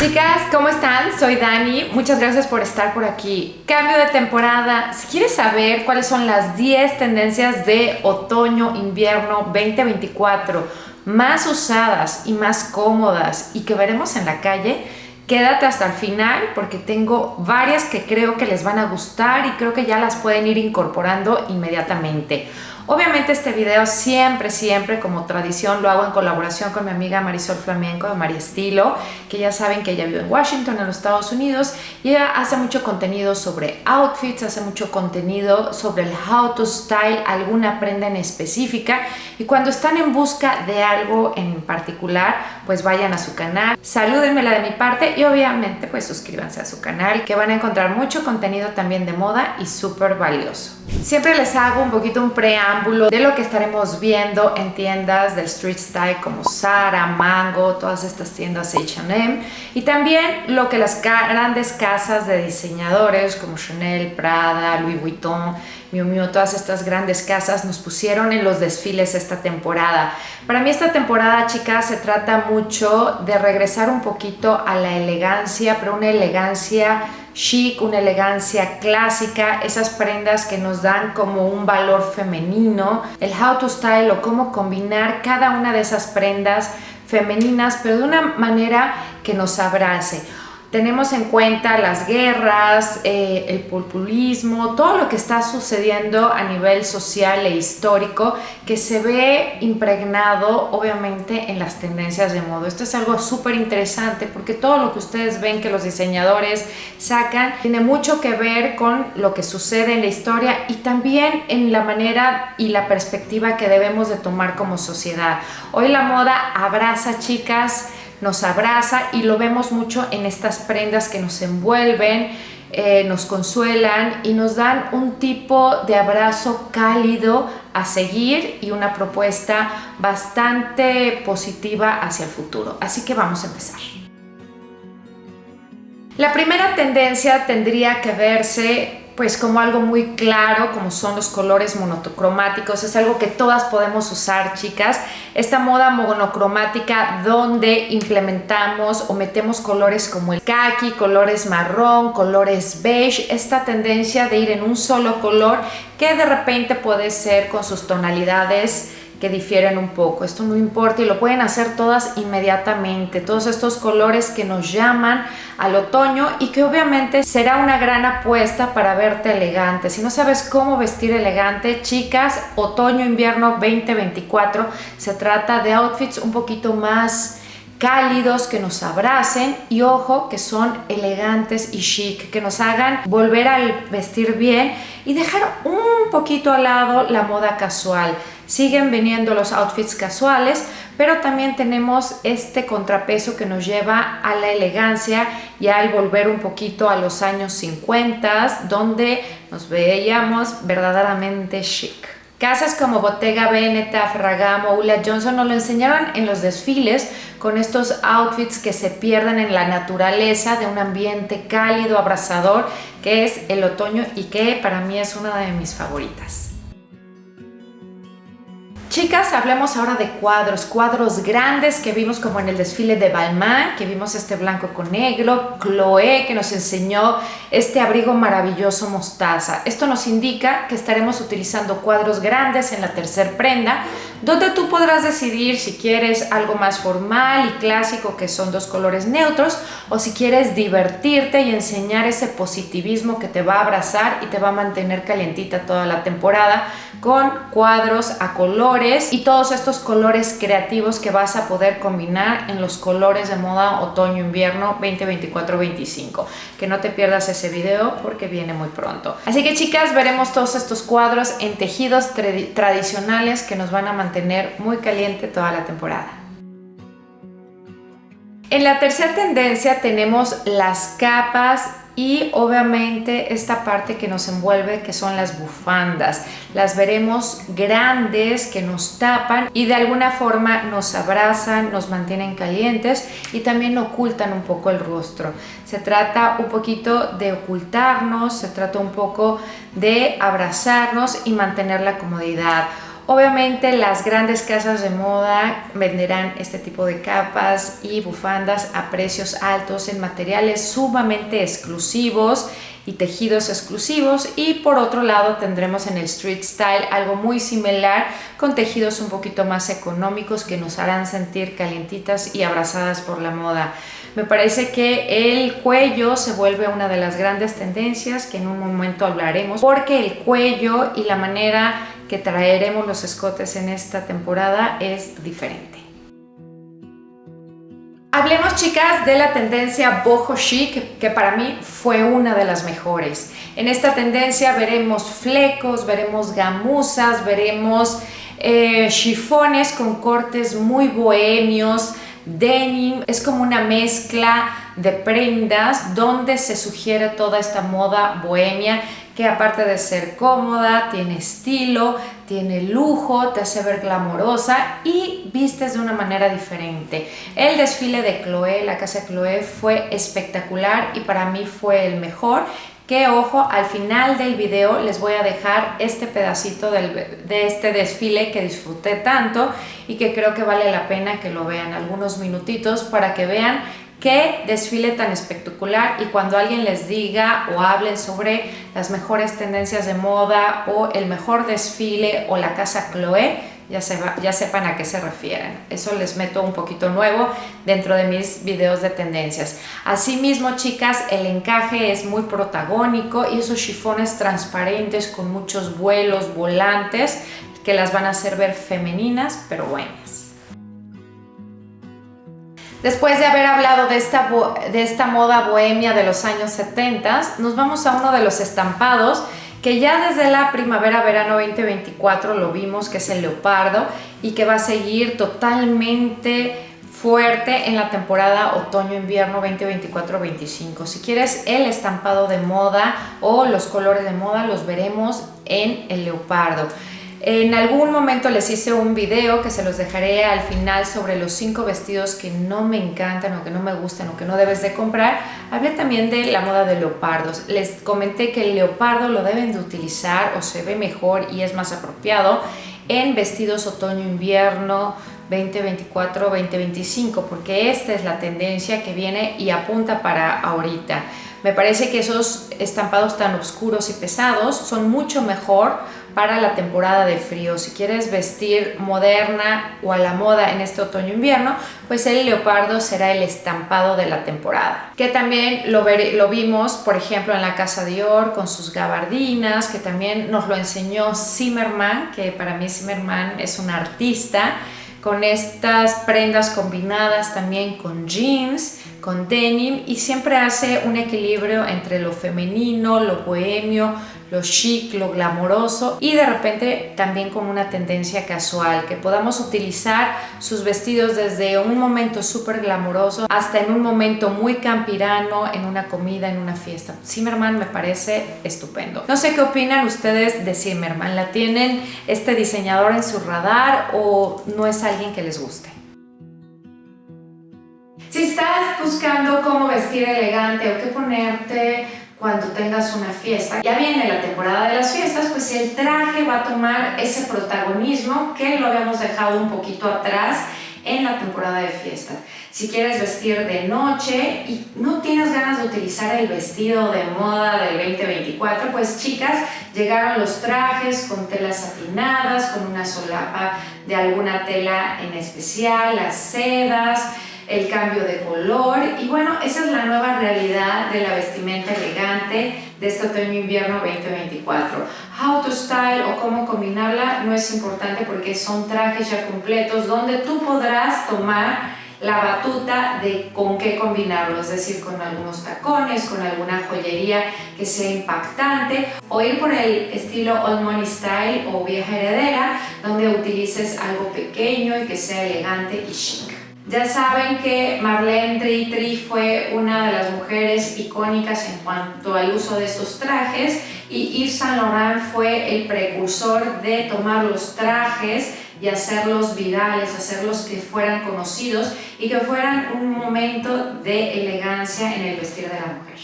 Chicas, ¿cómo están? Soy Dani, muchas gracias por estar por aquí. Cambio de temporada. Si quieres saber cuáles son las 10 tendencias de otoño-invierno 2024 más usadas y más cómodas y que veremos en la calle, quédate hasta el final porque tengo varias que creo que les van a gustar y creo que ya las pueden ir incorporando inmediatamente. Obviamente este video siempre como tradición lo hago en colaboración con mi amiga Marisol Flamenco de María Estilo, que ya saben que ella vive en Washington, en los Estados Unidos, y ella hace mucho contenido sobre outfits, hace mucho contenido sobre el how to style alguna prenda en específica, y cuando están en busca de algo en particular, pues vayan a su canal, salúdenmela de mi parte y obviamente pues suscríbanse a su canal, que van a encontrar mucho contenido también de moda y súper valioso. Siempre les hago un poquito un preámbulo de lo que estaremos viendo en tiendas del street style como Zara, Mango, todas estas tiendas H&M, y también lo que las grandes casas de diseñadores como Chanel, Prada, Louis Vuitton, Miu Miu, todas estas grandes casas nos pusieron en los desfiles esta temporada. Para mí esta temporada, chicas, se trata mucho de regresar un poquito a la elegancia, pero una elegancia chic, una elegancia clásica, esas prendas que nos dan como un valor femenino, el how to style o cómo combinar cada una de esas prendas femeninas, pero de una manera que nos abrace. Tenemos en cuenta las guerras, el populismo, todo lo que está sucediendo a nivel social e histórico que se ve impregnado obviamente en las tendencias de moda. Esto es algo súper interesante porque todo lo que ustedes ven que los diseñadores sacan tiene mucho que ver con lo que sucede en la historia y también en la manera y la perspectiva que debemos de tomar como sociedad. Hoy la moda abraza, chicas, nos abraza y lo vemos mucho en estas prendas que nos envuelven, nos consuelan y nos dan un tipo de abrazo cálido a seguir y una propuesta bastante positiva hacia el futuro. Así que vamos a empezar. La primera tendencia tendría que verse pues como algo muy claro, como son los colores monocromáticos. Es algo que todas podemos usar, chicas. Esta moda monocromática donde implementamos o metemos colores como el khaki, colores marrón, colores beige. Esta tendencia de ir en un solo color que de repente puede ser con sus tonalidades que difieren un poco. Esto no importa y lo pueden hacer todas inmediatamente. Todos estos colores que nos llaman al otoño y que obviamente será una gran apuesta para verte elegante. Si no sabes cómo vestir elegante, chicas, otoño-invierno 2024 se trata de outfits un poquito más cálidos, que nos abracen y ojo, que son elegantes y chic, que nos hagan volver al vestir bien y dejar un poquito al lado la moda casual. Siguen viniendo los outfits casuales, pero también tenemos este contrapeso que nos lleva a la elegancia y al volver un poquito a los años 50, donde nos veíamos verdaderamente chic. Casas como Bottega Veneta, Ferragamo, Ulla Johnson nos lo enseñaron en los desfiles con estos outfits que se pierden en la naturaleza de un ambiente cálido, abrasador, que es el otoño y que para mí es una de mis favoritas. Chicas, hablemos ahora de cuadros grandes que vimos como en el desfile de Balmain, que vimos este blanco con negro, Chloé que nos enseñó este abrigo maravilloso mostaza. Esto nos indica que estaremos utilizando cuadros grandes en la tercer prenda, donde tú podrás decidir si quieres algo más formal y clásico, que son dos colores neutros, o si quieres divertirte y enseñar ese positivismo que te va a abrazar y te va a mantener calientita toda la temporada, con cuadros a colores y todos estos colores creativos que vas a poder combinar en los colores de moda otoño-invierno 2024-25. Que no te pierdas ese video porque viene muy pronto. Así que, chicas, veremos todos estos cuadros en tejidos tradicionales que nos van a mantener muy caliente toda la temporada. En la tercera tendencia tenemos las capas y obviamente esta parte que nos envuelve, que son las bufandas. Las veremos grandes que nos tapan y de alguna forma nos abrazan, nos mantienen calientes y también ocultan un poco el rostro. Se trata un poquito de ocultarnos, se trata un poco de abrazarnos y mantener la comodidad. Obviamente las grandes casas de moda venderán este tipo de capas y bufandas a precios altos en materiales sumamente exclusivos y tejidos exclusivos, y por otro lado tendremos en el street style algo muy similar con tejidos un poquito más económicos que nos harán sentir calientitas y abrazadas por la moda. Me parece que el cuello se vuelve una de las grandes tendencias que en un momento hablaremos, porque el cuello y la manera que traeremos los escotes en esta temporada es diferente. Hablemos, chicas, de la tendencia boho chic, que para mí fue una de las mejores. En esta tendencia veremos flecos, veremos gamuzas, veremos chifones con cortes muy bohemios, denim. Es como una mezcla de prendas donde se sugiere toda esta moda bohemia, que aparte de ser cómoda, tiene estilo, tiene lujo, te hace ver glamorosa y vistes de una manera diferente. El desfile de Chloé, la casa Chloé, fue espectacular y para mí fue el mejor. Que ojo, al final del video les voy a dejar este pedacito de este desfile que disfruté tanto y que creo que vale la pena que lo vean algunos minutitos para que vean qué desfile tan espectacular. Y cuando alguien les diga o hablen sobre las mejores tendencias de moda o el mejor desfile o la casa Chloé, ya sepan a qué se refieren. Eso les meto un poquito nuevo dentro de mis videos de tendencias. Asimismo, chicas, el encaje es muy protagónico y esos chifones transparentes con muchos vuelos, volantes, que las van a hacer ver femeninas, pero buenas. Después de haber hablado de esta moda bohemia de los años 70, nos vamos a uno de los estampados que ya desde la primavera-verano 2024 lo vimos, que es el leopardo, y que va a seguir totalmente fuerte en la temporada otoño-invierno 2024-25. Si quieres el estampado de moda o los colores de moda, los veremos en el leopardo. En algún momento les hice un video que se los dejaré al final sobre los 5 vestidos que no me encantan o que no me gustan o que no debes de comprar. Hablé también de la moda de leopardos. Les comenté que el leopardo lo deben de utilizar o se ve mejor y es más apropiado en vestidos otoño-invierno 2024-2025, porque esta es la tendencia que viene y apunta para ahorita. Me parece que esos estampados tan oscuros y pesados son mucho mejor para la temporada de frío. Si quieres vestir moderna o a la moda en este otoño-invierno, pues el leopardo será el estampado de la temporada. Que también lo vimos, por ejemplo, en la casa Dior con sus gabardinas, que también nos lo enseñó Zimmermann, que para mí Zimmermann es un artista, con estas prendas combinadas también con jeans, con denim, y siempre hace un equilibrio entre lo femenino, lo bohemio, lo chic, lo glamoroso, y de repente también con una tendencia casual, que podamos utilizar sus vestidos desde un momento súper glamoroso hasta en un momento muy campirano, en una comida, en una fiesta. Zimmermann me parece estupendo. No sé qué opinan ustedes de Zimmermann. ¿La tienen este diseñador en su radar o no es alguien que les guste? Si estás buscando cómo vestir elegante o qué ponerte cuando tengas una fiesta, ya viene la temporada de las fiestas, pues el traje va a tomar ese protagonismo que lo habíamos dejado un poquito atrás en la temporada de fiesta. Si quieres vestir de noche y no tienes ganas de utilizar el vestido de moda del 2024, pues chicas, llegaron los trajes con telas satinadas, con una solapa de alguna tela en especial, las sedas, el cambio de color, y bueno, esa es la nueva realidad de la vestimenta elegante de este otoño-invierno 2024. How to style o cómo combinarla no es importante porque son trajes ya completos donde tú podrás tomar la batuta de con qué combinarlo, es decir, con algunos tacones, con alguna joyería que sea impactante, o ir por el estilo Old Money Style o vieja heredera, donde utilices algo pequeño y que sea elegante y chic. Ya saben que Marlene Dietrich fue una de las mujeres icónicas en cuanto al uso de estos trajes, y Yves Saint Laurent fue el precursor de tomar los trajes y hacerlos virales, hacerlos que fueran conocidos y que fueran un momento de elegancia en el vestir de la mujer.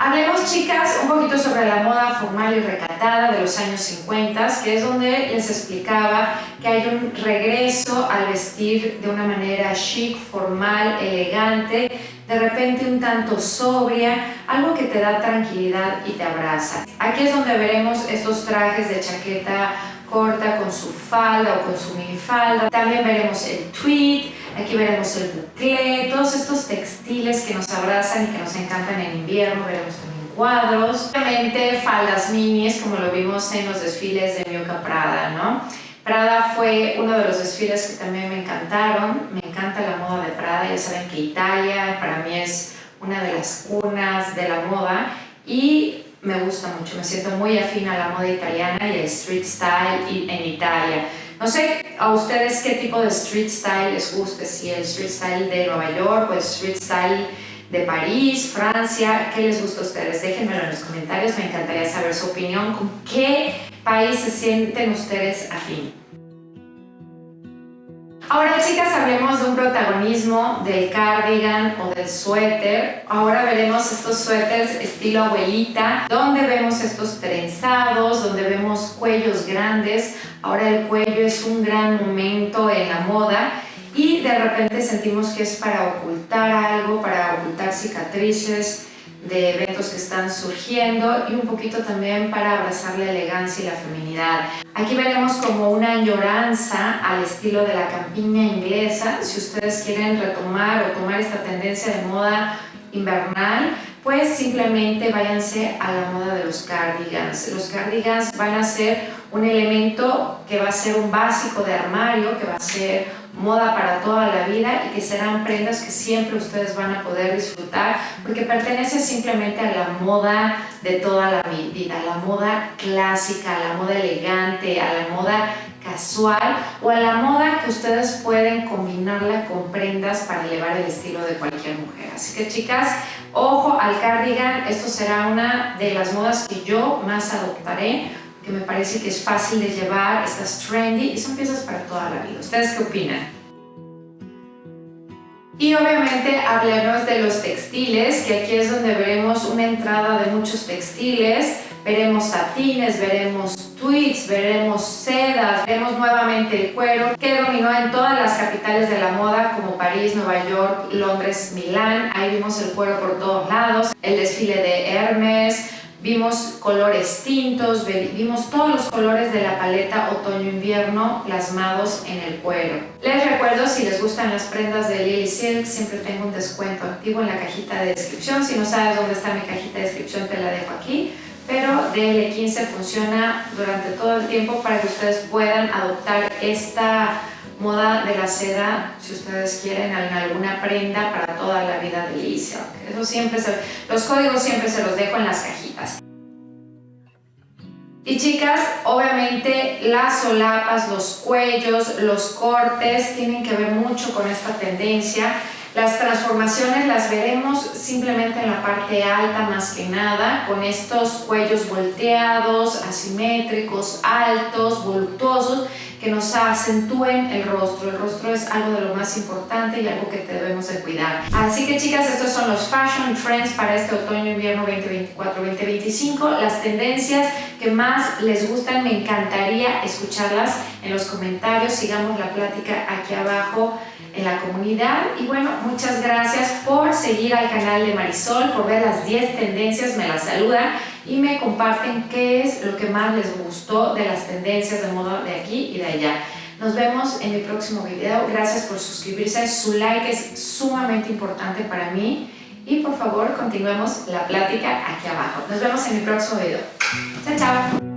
Hablemos, chicas, un poquito sobre la moda formal y recatada de los años 50, que es donde les explicaba que hay un regreso al vestir de una manera chic, formal, elegante, de repente un tanto sobria, algo que te da tranquilidad y te abraza. Aquí es donde veremos estos trajes de chaqueta corta con su falda o con su minifalda. También veremos el tweed, aquí veremos el bouclé, todos estos textiles que nos abrazan y que nos encantan en invierno. Veremos también cuadros, obviamente faldas minis como lo vimos en los desfiles de Miucca Prada, ¿no? Prada fue uno de los desfiles que también me encantaron. Me encanta la moda de Prada. Ya saben que Italia para mí es una de las cunas de la moda y me gusta mucho, me siento muy afín a la moda italiana y el street style en Italia. No sé a ustedes qué tipo de street style les guste, si el street style de Nueva York o el street style de París, Francia, ¿qué les gusta a ustedes? Déjenmelo en los comentarios, me encantaría saber su opinión, con qué país se sienten ustedes afín. Ahora, chicas, hablemos de un protagonismo del cardigan o del suéter. Ahora veremos estos suéteres estilo abuelita, donde vemos estos trenzados, donde vemos cuellos grandes. Ahora el cuello es un gran momento en la moda y de repente sentimos que es para ocultar algo, para ocultar cicatrices de eventos que están surgiendo y un poquito también para abrazar la elegancia y la feminidad. Aquí veremos como una añoranza al estilo de la campiña inglesa. Si ustedes quieren retomar o tomar esta tendencia de moda invernal, pues simplemente váyanse a la moda de los cardigans. Los cardigans van a ser un elemento que va a ser un básico de armario, que va a ser moda para toda la vida y que serán prendas que siempre ustedes van a poder disfrutar porque pertenece simplemente a la moda de toda la vida, a la moda clásica, a la moda elegante, a la moda casual o a la moda que ustedes pueden combinarla con prendas para elevar el estilo de cualquier mujer. Así que, chicas, ojo al cardigan. Esto será una de las modas que yo más adoptaré, que me parece que es fácil de llevar, estas trendy y son piezas para toda la vida. ¿Ustedes qué opinan? Y obviamente hablemos de los textiles, que aquí es donde veremos una entrada de muchos textiles. Veremos satines, veremos tweeds, veremos sedas, veremos nuevamente el cuero, que dominó en todas las capitales de la moda como París, Nueva York, Londres, Milán. Ahí vimos el cuero por todos lados, el desfile de Hermes. Vimos colores tintos, vimos todos los colores de la paleta otoño-invierno plasmados en el cuero. Les recuerdo, si les gustan las prendas de Lily Silk, siempre tengo un descuento activo en la cajita de descripción. Si no sabes dónde está mi cajita de descripción, te la dejo aquí. Pero DL15 funciona durante todo el tiempo para que ustedes puedan adoptar esta moda de la seda, si ustedes quieren, en alguna prenda para toda la vida de Lily Silk. Eso siempre los códigos siempre se los dejo en las cajitas. Y chicas, obviamente las solapas, los cuellos, los cortes tienen que ver mucho con esta tendencia. Las transformaciones las veremos simplemente en la parte alta más que nada, con estos cuellos volteados, asimétricos, altos, voluptuosos, que nos acentúen el rostro. El rostro es algo de lo más importante y algo que debemos de cuidar. Así que, chicas, estos son los fashion trends para este otoño-invierno 2024-2025. Las tendencias que más les gustan, me encantaría escucharlas en los comentarios. Sigamos la plática aquí abajo en la comunidad. Y bueno, muchas gracias por seguir al canal de Marisol, por ver las 10 tendencias, me las saludan y me comparten qué es lo que más les gustó de las tendencias de moda de aquí y de allá. Nos vemos en mi próximo video. Gracias por suscribirse, su like es sumamente importante para mí y por favor continuemos la plática aquí abajo. Nos vemos en mi próximo video. Chao, chao.